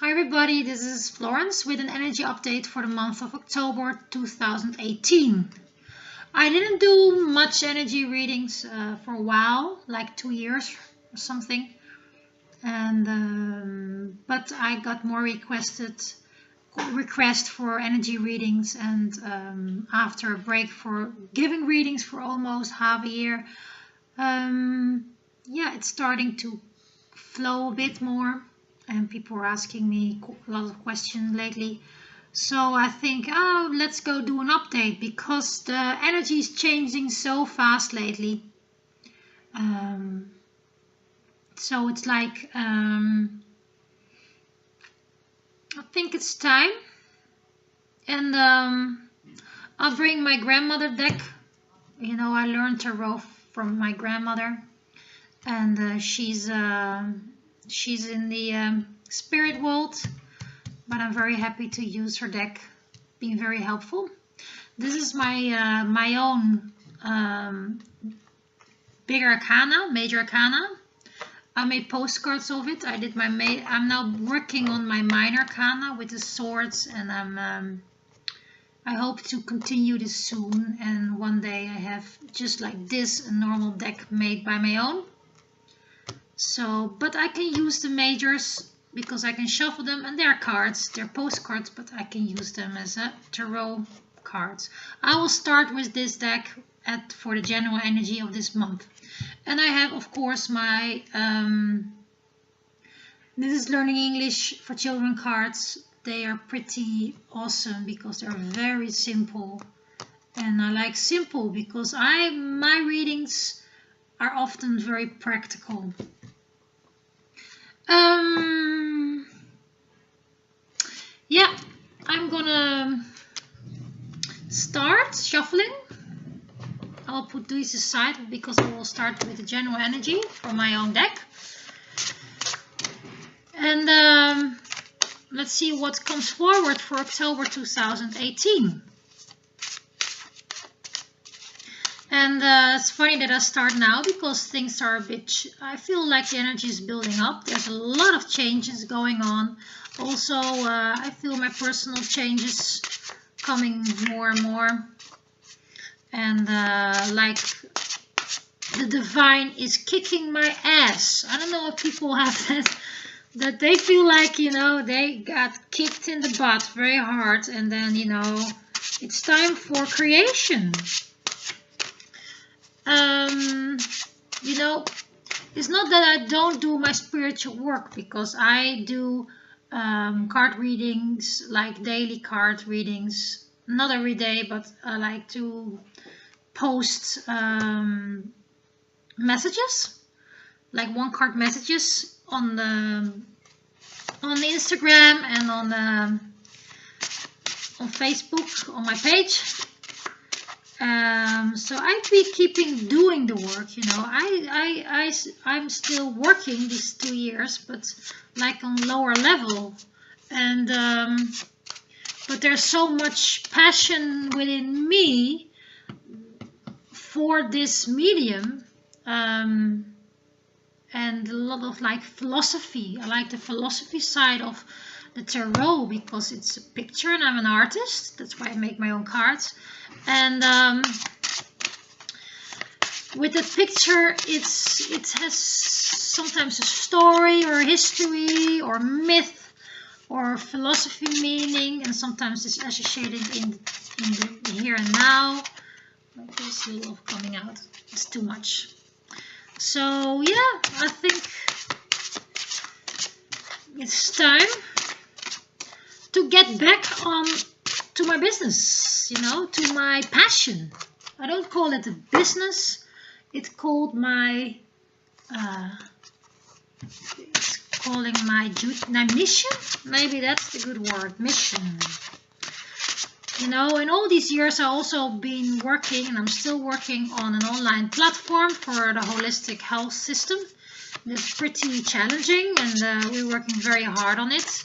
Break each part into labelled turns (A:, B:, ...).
A: Hi everybody, this is Florence with an energy update for the month of October 2018. I didn't do much energy readings for a while, like 2 years or something, and but I got more requests for energy readings, and after a break for giving readings for almost half a year, yeah, it's starting to flow a bit more. And people are asking me a lot of questions lately. So I think, oh, let's go do an update because the energy is changing so fast lately. So it's like, I think it's time. And I'll bring my grandmother deck. You know, I learned tarot from my grandmother. And she's in the spirit world, but I'm very happy to use her deck, being very helpful. This is my my own bigger arcana, major arcana. I made postcards of it. I'm now working on my minor arcana with the swords, and I hope to continue this soon. And one day I have just like this a normal deck made by my own. So, but I can use the majors because I can shuffle them, and they're cards, they're postcards, but I can use them as a tarot cards. I will start with this deck for the general energy of this month. And I have, of course, my this is Learning English for Children cards. They are pretty awesome because they're very simple. And I like simple because my readings are often very practical. Yeah, I'm gonna start shuffling. I'll put these aside because I will start with the general energy for my own deck. And let's see what comes forward for October 2018. And it's funny that I start now because things are a bit, I feel like the energy is building up. There's a lot of changes going on. Also, I feel my personal changes coming more and more. And like the divine is kicking my ass. I don't know if people have that they feel like, you know, they got kicked in the butt very hard. And then, you know, it's time for creation. You know, it's not that I don't do my spiritual work, because I do card readings, like daily card readings, not every day, but I like to post messages, like one card messages on the Instagram and on Facebook on my page. So I've been keeping doing the work, you know. I'm still working these 2 years, but like on lower level. And but there's so much passion within me for this medium, and a lot of like philosophy. I like the philosophy side of the tarot because it's a picture and I'm an artist. That's why I make my own cards. And with the picture, it has sometimes a story or a history or myth or philosophy meaning, and sometimes it's associated in the here and now. Like there's a little coming out. It's too much. So yeah, I think it's time to get back on to my business, you know, to my passion. I don't call it a business. It's called my, it's calling my mission. Maybe that's the good word, mission. You know, in all these years, I've also been working, and I'm still working on an online platform for the holistic health system. It's pretty challenging, and we're working very hard on it.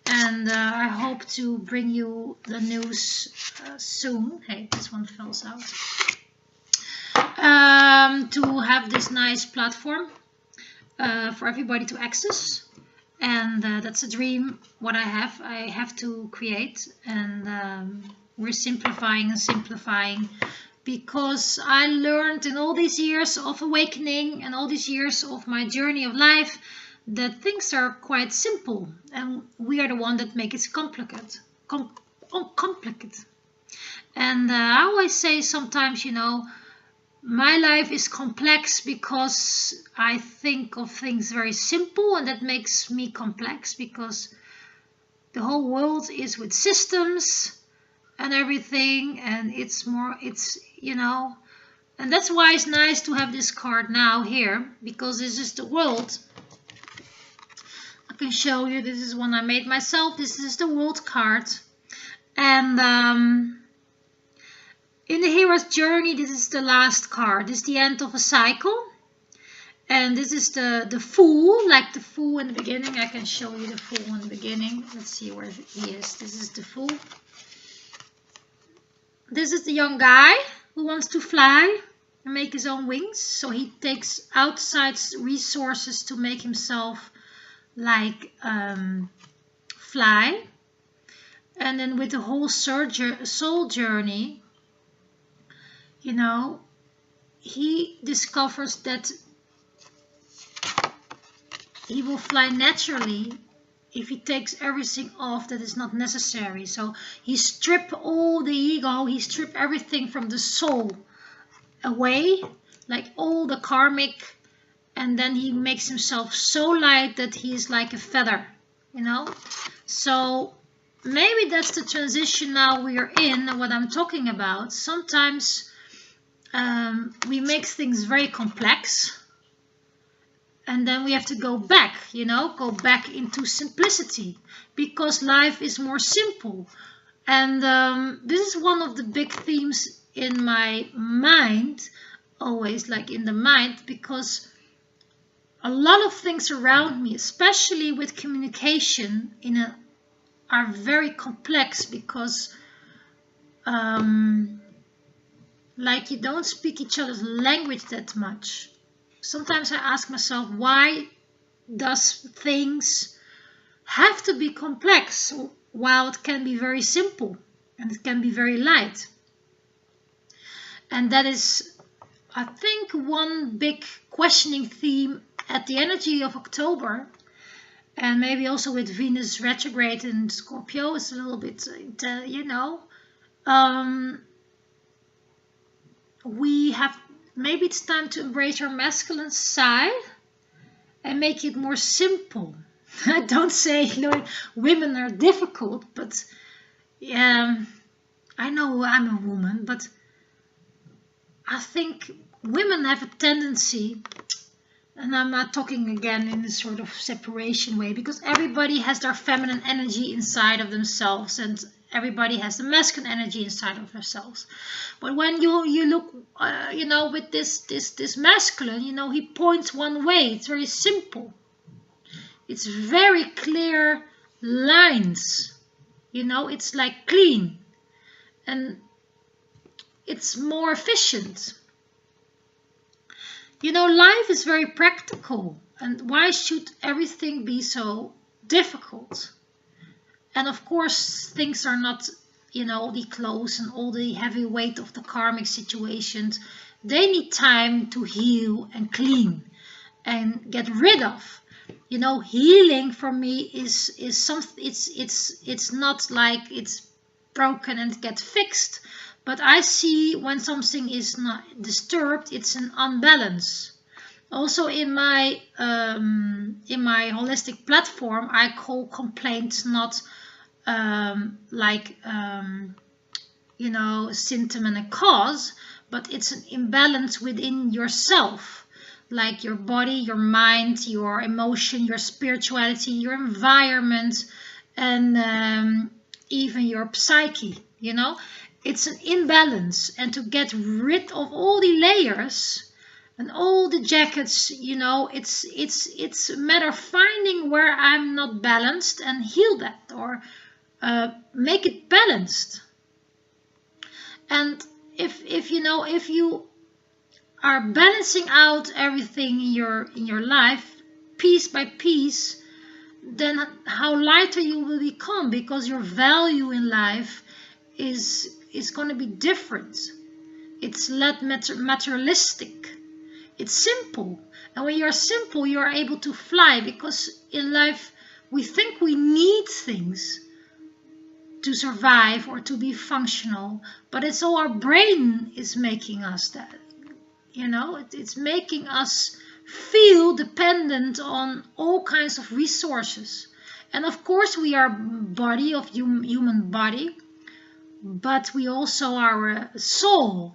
A: And I hope to bring you the news soon. Hey, this one falls out. To have this nice platform for everybody to access. and that's a dream what I have to create, and we're simplifying and simplifying, because I learned in all these years of awakening and all these years of my journey of life that things are quite simple, and we are the one that make it complicated. Complicated. And I always say sometimes, my life is complex because I think of things very simple, and that makes me complex because the whole world is with systems and everything, and and that's why it's nice to have this card now here, because this is the world. I can show you, this is one I made myself. This is the world card, and in the hero's journey, this is the last card. This is the end of a cycle. And this is the Fool, like the Fool in the beginning. I can show you the Fool in the beginning. Let's see where he is. This is the Fool. This is the young guy who wants to fly and make his own wings. So he takes outside resources to make himself like fly. And then with the whole soul journey, he discovers that he will fly naturally if he takes everything off that is not necessary. So he strips all the ego, he strips everything from the soul away, like all the karmic, and then he makes himself so light that he is like a feather, So maybe that's the transition now we are in, and what I'm talking about. Sometimes we make things very complex, and then we have to go back, go back into simplicity, because life is more simple. And this is one of the big themes in my mind, always like in the mind, because a lot of things around me, especially with communication, are very complex, because like you don't speak each other's language that much. Sometimes I ask myself, why does things have to be complex while it can be very simple and it can be very light? And that is, I think, one big questioning theme at the energy of October, and maybe also with Venus retrograde in Scorpio is a little bit, maybe it's time to embrace our masculine side and make it more simple. I don't say women are difficult, but I know I'm a woman, but I think women have a tendency, and I'm not talking again in a sort of separation way, because everybody has their feminine energy inside of themselves, and everybody has the masculine energy inside of themselves. But when you look, with this masculine, he points one way. It's very simple. It's very clear lines. It's like clean, and it's more efficient. Life is very practical, and why should everything be so difficult? And of course, things are not, all the clothes and all the heavy weight of the karmic situations. They need time to heal and clean and get rid of. Healing for me is something. It's not like it's broken and gets fixed. But I see when something is not disturbed, it's an unbalance. Also in my holistic platform, I call complaints not symptom and a cause, but it's an imbalance within yourself, like your body, your mind, your emotion, your spirituality, your environment, and even your psyche. It's an imbalance, and to get rid of all the layers and all the jackets, it's a matter of finding where I'm not balanced and heal that, or make it balanced. And if you are balancing out everything in your life piece by piece, then how lighter you will become, because your value in life is going to be different. It's less materialistic. It's simple. And when you're simple, you're able to fly, because in life we think we need things to survive or to be functional, but it's all our brain is making us that. You know, it's making us feel dependent on all kinds of resources. And of course we are body of human body, but we also are a soul,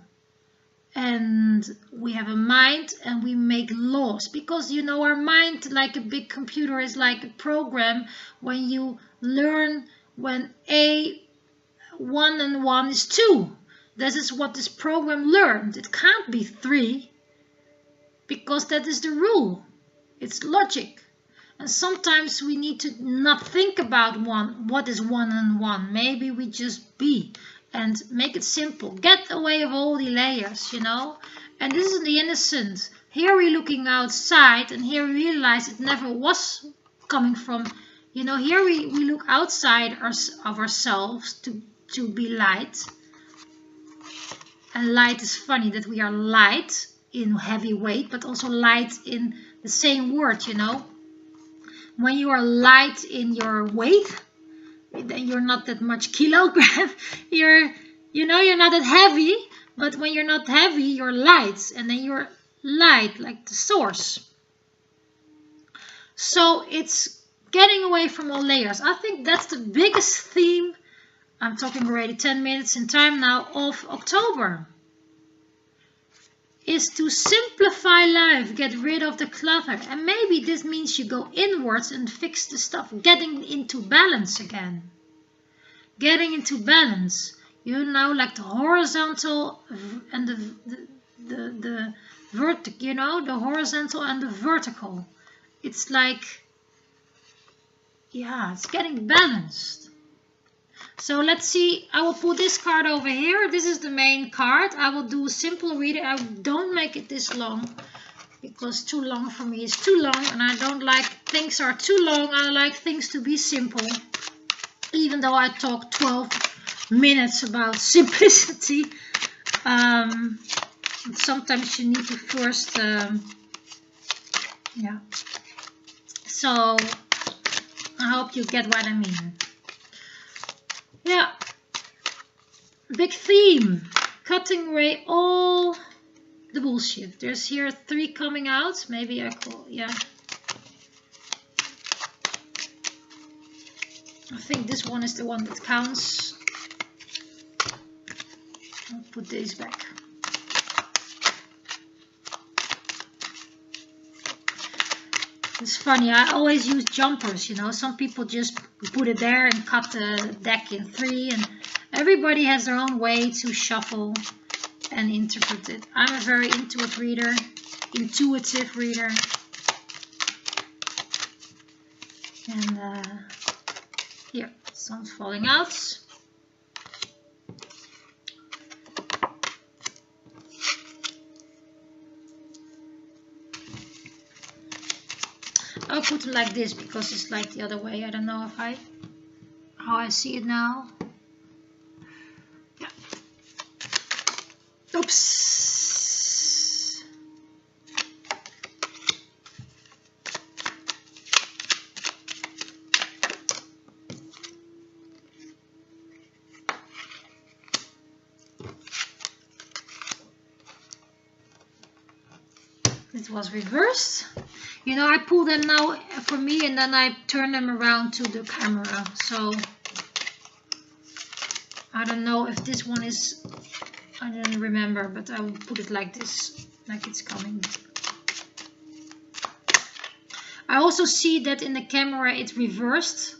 A: and we have a mind, and we make laws, because you know, our mind, like a big computer, is like a program. When you learn when 1 and 1 is 2, this is what this program learned. It can't be 3, because that is the rule. It's logic. And sometimes we need to not think about what is 1 and 1. Maybe we just be and make it simple. Get away of all the layers, you know. And this is the innocent. Here we're looking outside, and here we realize it never was coming from, you know, here we look outside of ourselves to be light. And light is funny that we are light in heavy weight, but also light in the same word, you know. When you are light in your weight, then you're not that much kilogram. You're not that heavy, but when you're not heavy, you're light, and then you're light like the source. So it's getting away from all layers. I think that's the biggest theme. I'm talking already 10 minutes in time now of October. Is to simplify life, get rid of the clutter. And maybe this means you go inwards and fix the stuff, getting into balance again. Getting into balance. You know, like the horizontal and the vertical, you know, the horizontal and the vertical. It's like, yeah, it's getting balanced. So let's see, I will put this card over here. This is the main card. I will do a simple reading. I don't make it this long, because too long for me is too long, and I don't like things are too long. I like things to be simple. Even though I talk 12 minutes about simplicity, sometimes you need to first, yeah. So I hope you get what I mean. Yeah, big theme, cutting away all the bullshit. There's here 3 coming out. Maybe I call, yeah. I think this one is the one that counts. I'll put these back. It's funny, I always use jumpers, you know. Some people just put it there and cut the deck in 3, and everybody has their own way to shuffle and interpret it. I'm a very intuitive reader. And here, some's falling out. I'll put it like this because it's like the other way. I don't know if how I see it now. Yeah. Oops. It was reversed. You know, I pull them now for me, and then I turn them around to the camera. So I don't know if this one is, I don't remember, but I will put it like this, like it's coming. I also see that in the camera it's reversed.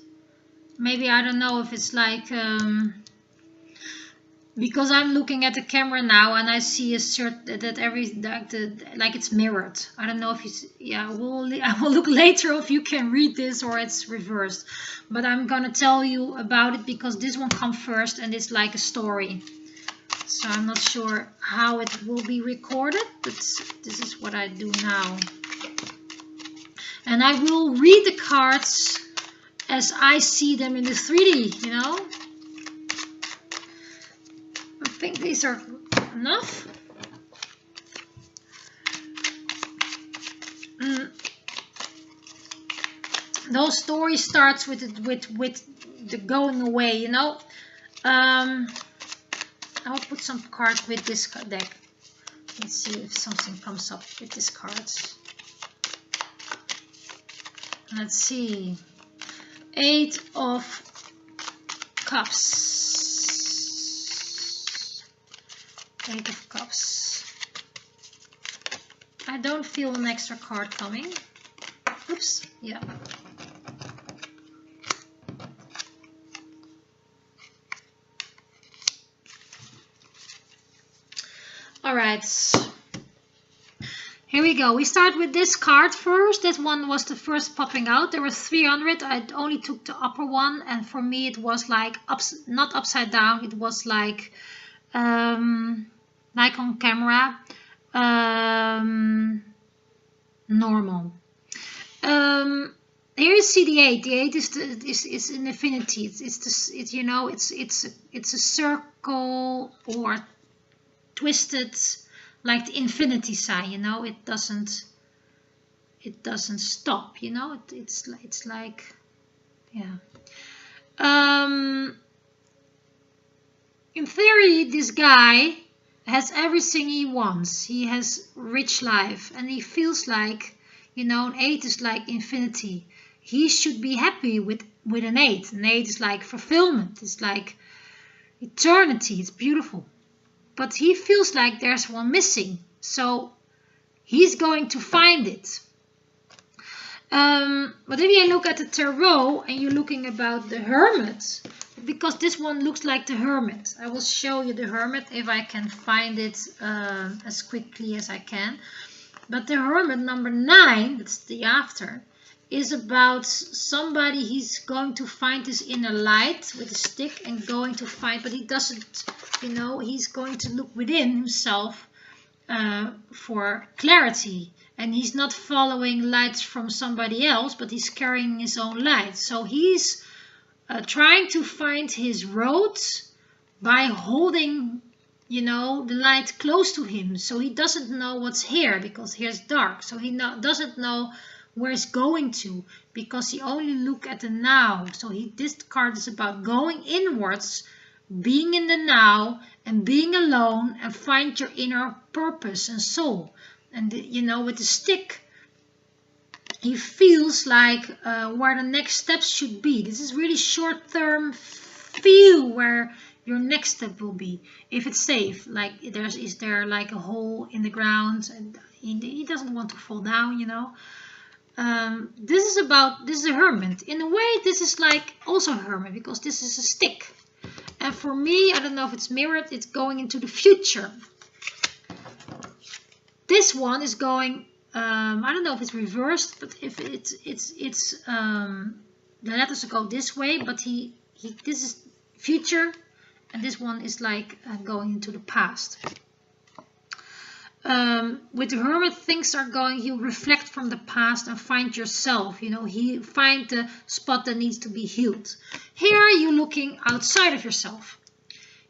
A: Maybe, I don't know if it's like, because I'm looking at the camera now and I see a certain that like it's mirrored. I don't know if it's, yeah, I will look later if you can read this or it's reversed. But I'm gonna tell you about it because this one comes first and it's like a story. So I'm not sure how it will be recorded, but this is what I do now. And I will read the cards as I see them in the 3D, you know. I think these are enough. The whole story starts with the going away, you know. I'll put some cards with this deck. Let's see if something comes up with these cards. Let's see. 8 of Cups. 8 of Cups. I don't feel an extra card coming. Oops, yeah. Alright, here we go. We start with this card first. This one was the first popping out. There were 300. I only took the upper one, and for me it was like not upside down. It was like on camera, normal. Here you see the 8. The 8 is an infinity. It's you know, it's a circle or twisted like the infinity sign, you know. It doesn't stop, you know. It's like, yeah. In theory, this guy has everything he wants. He has rich life, and he feels like, you know, an 8 is like infinity. He should be happy with an 8. An 8 is like fulfillment. It's like eternity. It's beautiful. But he feels like there's one missing, so he's going to find it. But if you look at the tarot and you're looking about the Hermit, because this one looks like the Hermit. I will show you the Hermit if I can find it as quickly as I can. But the Hermit number 9, that's the after, is about somebody. He's going to find his inner light with a stick and going to find, but he doesn't, you know, he's going to look within himself for clarity, and he's not following lights from somebody else, but he's carrying his own light. So he's trying to find his road by holding, you know, the light close to him. So he doesn't know what's here because here's dark. So he doesn't know where it's going to, because he only look at the now. So this card is about going inwards, being in the now, and being alone, and find your inner purpose and soul. And you know, with the stick, he feels like where the next steps should be. This is really short-term feel where your next step will be, if it's safe. Like is there like a hole in the ground, and he doesn't want to fall down, you know. This is a Hermit. In a way, this is like also a Hermit, because this is a stick. And for me, I don't know if it's mirrored, it's going into the future. This one is going, I don't know if it's reversed, but if it's the letters go this way, but this is future, and this one is like going into the past. With the Hermit, things are going, you reflect from the past and find yourself, you know, find the spot that needs to be healed. Here you're looking outside of yourself.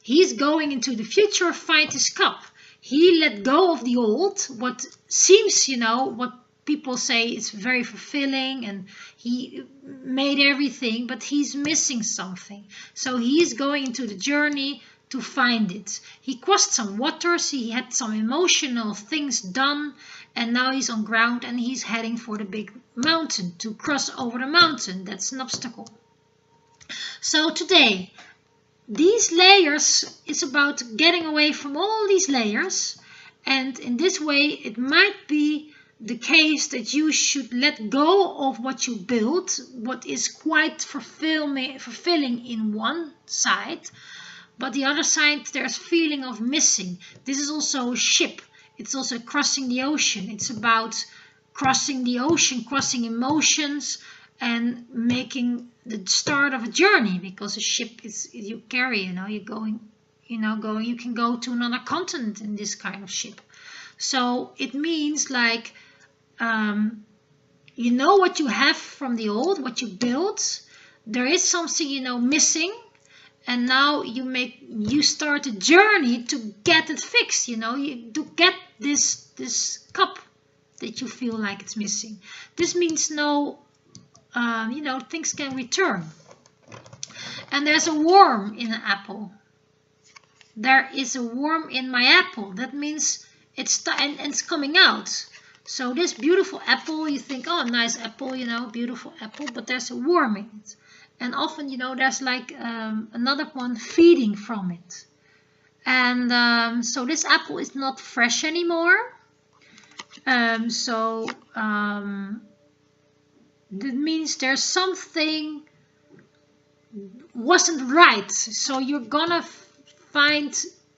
A: He's going into the future, find his cup. He let go of the old, what seems, you know, what people say is very fulfilling, and he made everything, but he's missing something. So he's going into the journey to find it. He crossed some waters, he had some emotional things done, and now he's on ground and he's heading for the big mountain, to cross over the mountain. That's an obstacle. So today, these layers is about getting away from all these layers, and in this way it might be the case that you should let go of what you built, what is quite fulfilling in one side, but the other side there's feeling of missing. This is also a ship. It's also crossing the ocean. It's about crossing the ocean, crossing emotions, and making the start of a journey, because a ship is you carry, you know, you're going, you know, you can go to another continent in this kind of ship. So it means like, you know what you have from the old, what you built, there is something, you know, missing, and now you start a journey to get it fixed, you know, to get this cup that you feel like it's missing. This means no, you know, things can return. And there's a worm in an apple. There is a worm in my apple. That means it's coming out. So this beautiful apple, you think, oh, nice apple, you know, beautiful apple, but there's a worm in it. And often, you know, there's like another one feeding from it. And so this apple is not fresh anymore. That means there's something wasn't right. So you're gonna find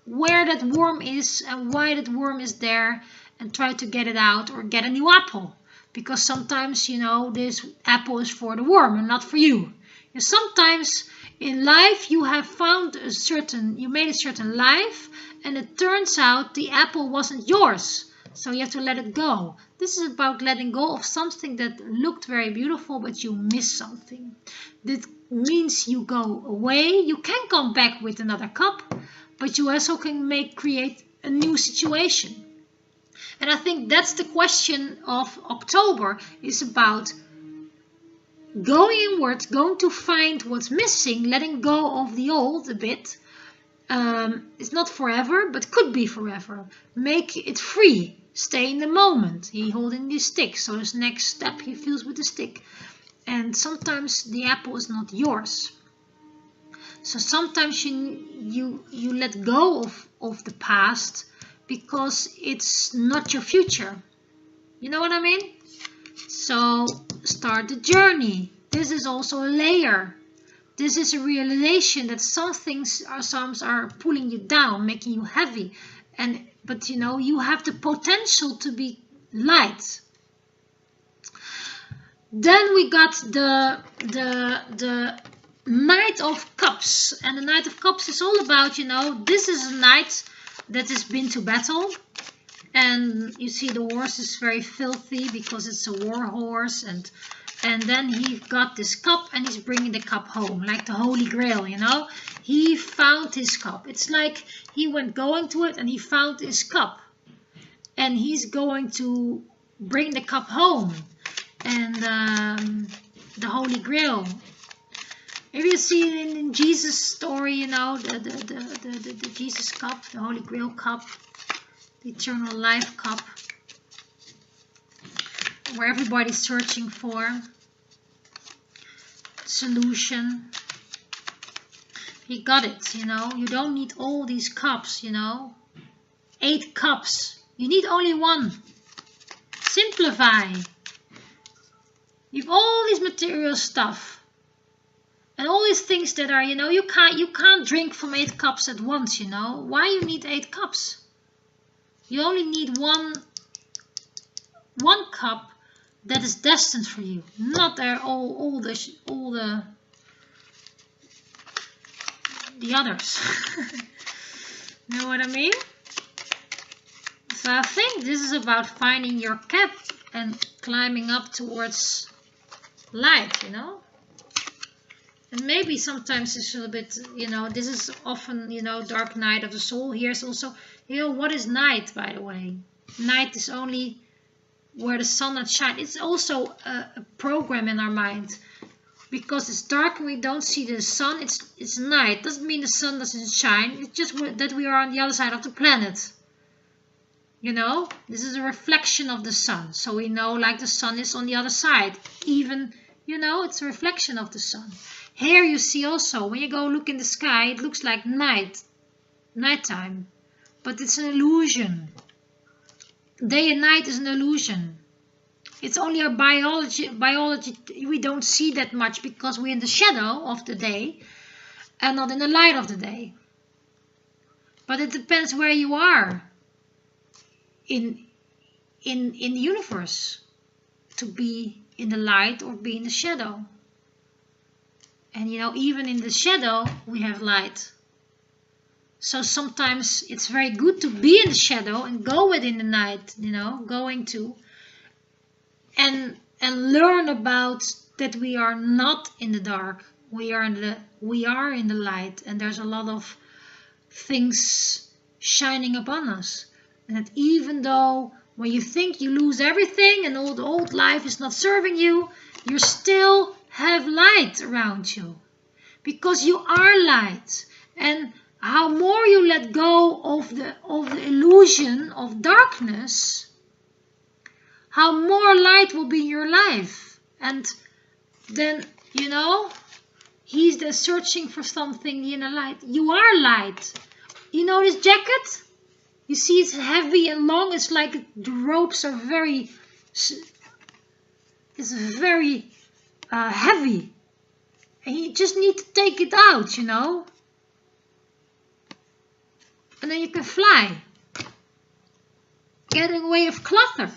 A: where that worm is and why that worm is there and try to get it out or get a new apple. Because sometimes, you know, this apple is for the worm and not for you. And sometimes in life you have found you made a certain life, and it turns out the apple wasn't yours. So you have to let it go. This is about letting go of something that looked very beautiful, but you missed something. That means you go away. You can come back with another cup, but you also can create a new situation. And I think that's the question of October, is about going inward, going to find what's missing, letting go of the old a bit. It's not forever, but could be forever. Make it free. Stay in the moment. He holding the stick, so his next step he feels with the stick. And sometimes the apple is not yours. So sometimes you let go of the past because it's not your future. You know what I mean? So start the journey. This is also a layer. This is a realization that some things are pulling you down, making you heavy. But you know, you have the potential to be light. Then we got the Knight of Cups. And the Knight of Cups is all about, you know, this is a knight that has been to battle. And you see the horse is very filthy because it's a war horse. And then he got this cup and he's bringing the cup home, like the Holy Grail, you know. He found his cup. It's like he went going to it and he found his cup. And he's going to bring the cup home. And the Holy Grail. Maybe you see it in Jesus' story, you know, the Jesus cup, the Holy Grail cup, the eternal life cup, where everybody's searching for solution. He got it, you know. You don't need all these cups, you know. 8 cups. You need only one. Simplify. You have all these material stuff. And all these things that are, you know, you can't drink from 8 cups at once, you know. Why you need 8 cups? You only need one cup that is destined for you. Not all the others. You know what I mean? So I think this is about finding your cap and climbing up towards light, you know. And maybe sometimes it's a little bit, you know, this is often, you know, dark night of the soul. Here's also, you know, what is night, by the way? Night is only where the sun not shines. It's also a program in our mind. Because it's dark and we don't see the sun, it's night. Doesn't mean the sun doesn't shine. It's just that we are on the other side of the planet. You know, this is a reflection of the sun. So we know like the sun is on the other side. Even, you know, it's a reflection of the sun. Here you see also, when you go look in the sky, it looks like nighttime. But it's an illusion. Day and night is an illusion. It's only our biology, we don't see that much because we're in the shadow of the day and not in the light of the day. But it depends where you are in the universe, to be in the light or be in the shadow. And you know, even in the shadow we have light. So sometimes it's very good to be in the shadow and go within the night, you know, going to and learn about that we are not in the dark. We are in the light, and there's a lot of things shining upon us. And that even though when you think you lose everything and all the old life is not serving you, you still have light around you. Because you are light. And how more you let go of the illusion of darkness, how more light will be in your life. And then, you know, he's there searching for something in the light. You are light. You know this jacket? You see it's heavy and long. It's like the ropes are very heavy. And you just need to take it out, you know. And then you can fly. Getting away of clutter.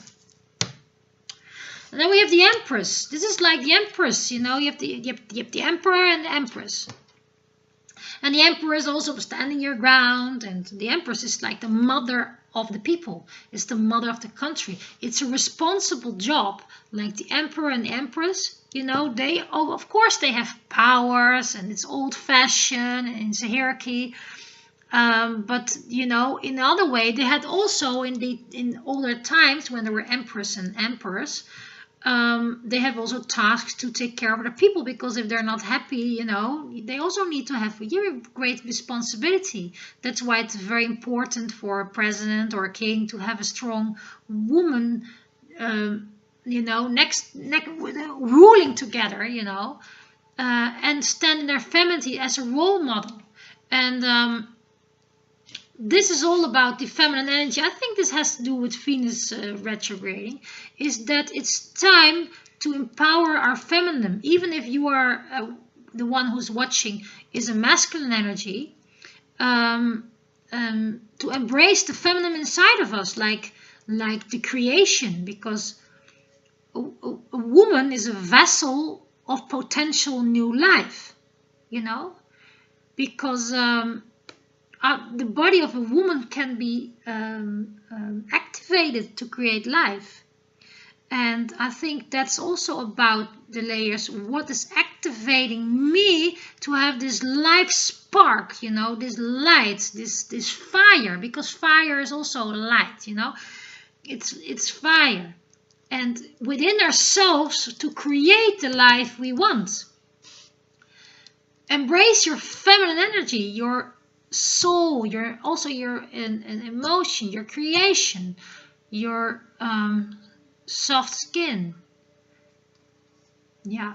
A: And then we have the Empress. This is like the Empress, you know. You have the Emperor and the Empress. And the Emperor is also standing your ground. And the Empress is like the mother of the people. It's the mother of the country. It's a responsible job. Like the Emperor and the Empress, you know, of course they have powers. And it's old-fashioned and it's a hierarchy. But, you know, in another way, they had also in older times when there were Empress and Emperors, they have also tasks to take care of the people, because if they're not happy, you know, they also need to have a great responsibility. That's why it's very important for a president or a king to have a strong woman, you know, ruling together, you know, and stand in their femininity as a role model. And this is all about the feminine energy. I think this has to do with Venus retrograding, is that it's time to empower our feminine. Even if you are the one who's watching is a masculine energy, to embrace the feminine inside of us, like the creation, because a woman is a vessel of potential new life, you know, because the body of a woman can be activated to create life. And I think that's also about the layers. What is activating me to have this life spark, you know, this light, this fire, because fire is also light, you know, it's fire. And within ourselves to create the life we want. Embrace your feminine energy, your soul, your emotion, your creation, your soft skin. Yeah.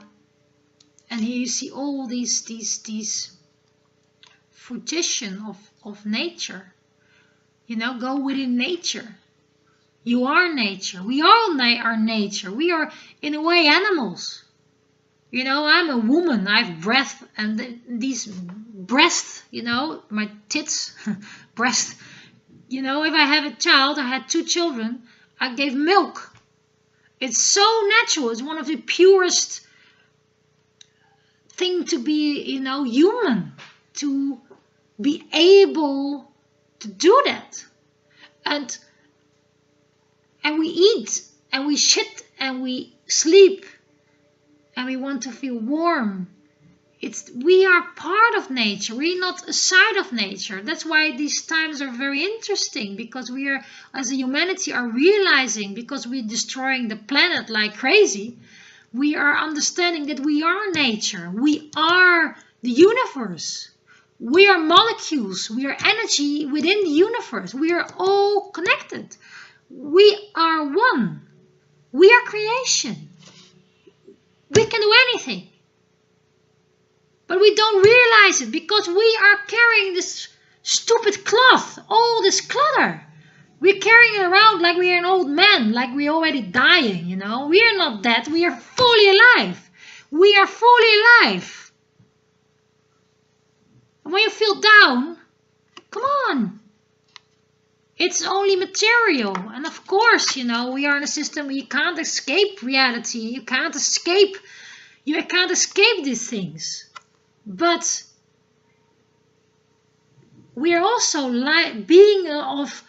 A: And here you see all these fruition of nature. You know, go within nature. You are nature. We all are nature. We are in a way animals. You know, I'm a woman, I have breath, and these breasts, you know, my tits, breast, you know, if I have a child, I had 2 children, I gave milk. It's so natural, it's one of the purest thing to be, you know, human, to be able to do that. And we eat, and we shit, and we sleep. And we want to feel warm. We are part of nature. We're not a side of nature. That's why these times are very interesting, because we are, as a humanity, are realizing, because we're destroying the planet like crazy, we are understanding that we are nature. We are the universe. We are molecules. We are energy within the universe. We are all connected. We are one. We are creation. We can do anything. But we don't realize it, because we are carrying this stupid cloth, all this clutter. We're carrying it around like we are an old man, like we're already dying, you know. We are not dead, we are fully alive. We are fully alive. And when you feel down, come on. It's only material. And of course, you know, we are in a system where you can't escape reality. You can't escape these things. But we are also being of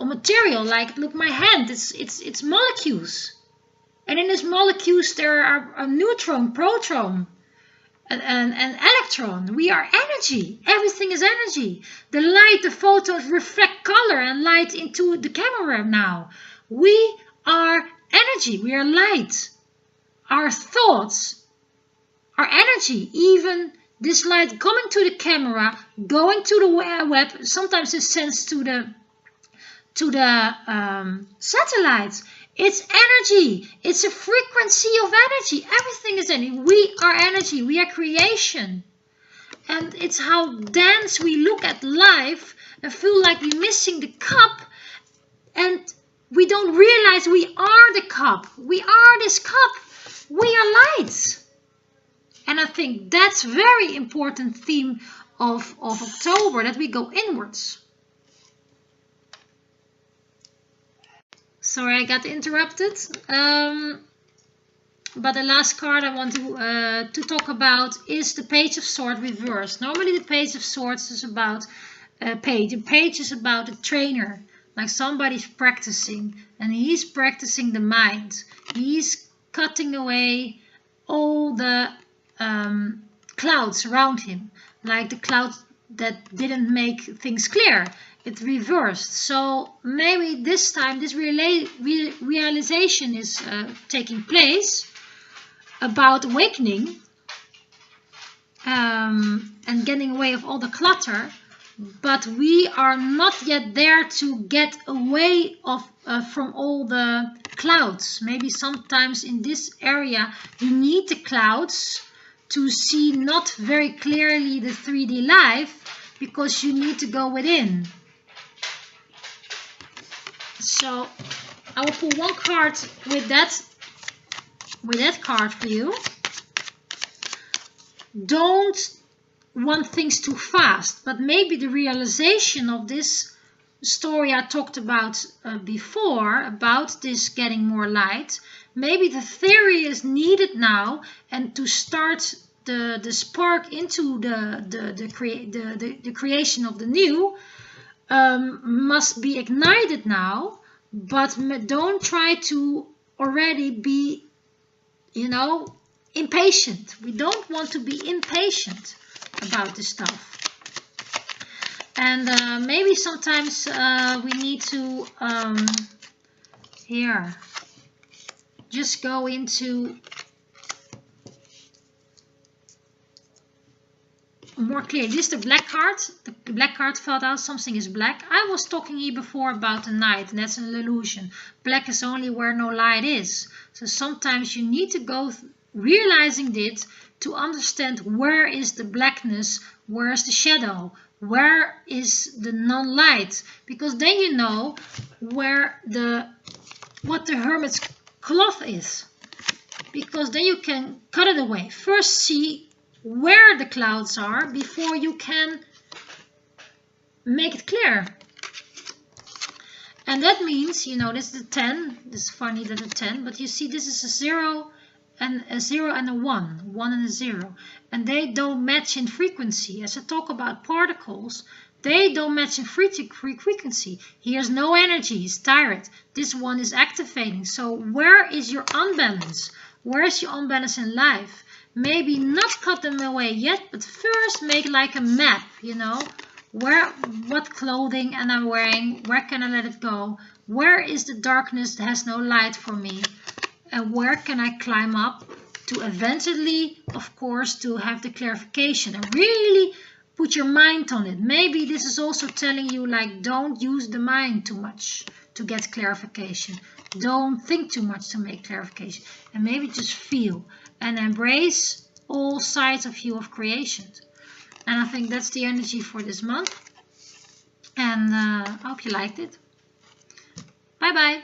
A: material. Like, look, my hand, it's molecules. And in these molecules there are a neutron, proton. an electron. We are energy. Everything is energy. The light, the photons reflect color and light into the camera now. We are energy. We are light. Our thoughts are energy. Even this light coming to the camera, going to the web, sometimes it's sent to the satellites. It's energy. It's a frequency of energy. Everything is energy. We are energy. We are creation. And it's how dense we look at life and feel like we're missing the cup. And we don't realize we are the cup. We are this cup. We are light. And I think that's a very important theme of October, that we go inwards. Sorry, I got interrupted. But the last card I want to talk about is the Page of Swords reversed. Normally the Page of Swords is about a page. A page is about a trainer, like somebody's practicing, and he's practicing the mind. He's cutting away all the clouds around him, like the clouds that didn't make things clear. It reversed. So maybe this time this realization is taking place about awakening and getting away of all the clutter, but we are not yet there to get away from all the clouds. Maybe sometimes in this area you need the clouds to see not very clearly the 3D life, because you need to go within. So I will pull one card with that card for you. Don't want things too fast, but maybe the realization of this story I talked about before, about this getting more light, maybe the theory is needed now, and to start the spark into the creation of the new must be ignited now. But don't try to already be, impatient. We don't want to be impatient about this stuff. And maybe sometimes we need to here just go into more clear. This is the black card. The black card felt out. Something is black. I was talking here before about the night, and that's an illusion. Black is only where no light is. So sometimes you need to go realizing it to understand where is the blackness, where is the shadow, where is the non-light, because then you know where what the hermit's cloth is, because then you can cut it away. First see where the clouds are before you can make it clear. And that means, this is the 10. This is funny that a 10, but you see this is a 0 and a 1 and a 0, and they don't match in frequency. As I talk about particles, they don't match in frequency. Here's no energy, it's tired. This one is activating. So where is your unbalance? Where is your unbalance in life? Maybe not cut them away yet, but first make like a map, what clothing am I wearing, where can I let it go, where is the darkness that has no light for me, and where can I climb up to eventually, of course, to have the clarification, and really put your mind on it. Maybe this is also telling you, like, don't use the mind too much to get clarification. Don't think too much to make clarification, and maybe just feel and embrace all sides of you of creation. And I think that's the energy for this month. And I hope you liked it. Bye bye.